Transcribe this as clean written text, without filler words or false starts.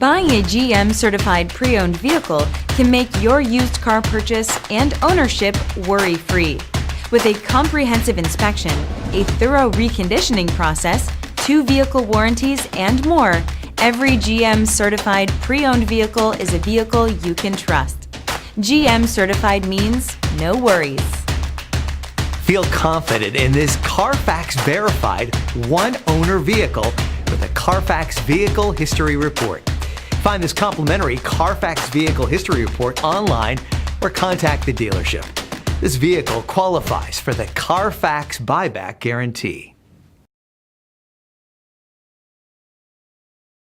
Buying a GM certified pre-owned vehicle can make your used car purchase and ownership worry-free. With a comprehensive inspection, a thorough reconditioning process, 2 vehicle warranties, and more, every GM certified pre-owned vehicle is a vehicle you can trust. GM certified means no worries. Feel confident in this CarFax verified one-owner vehicle with a CarFax Vehicle History Report. Find this complimentary CarFax Vehicle History Report online or contact the dealership. This vehicle qualifies for the CarFax Buyback Guarantee.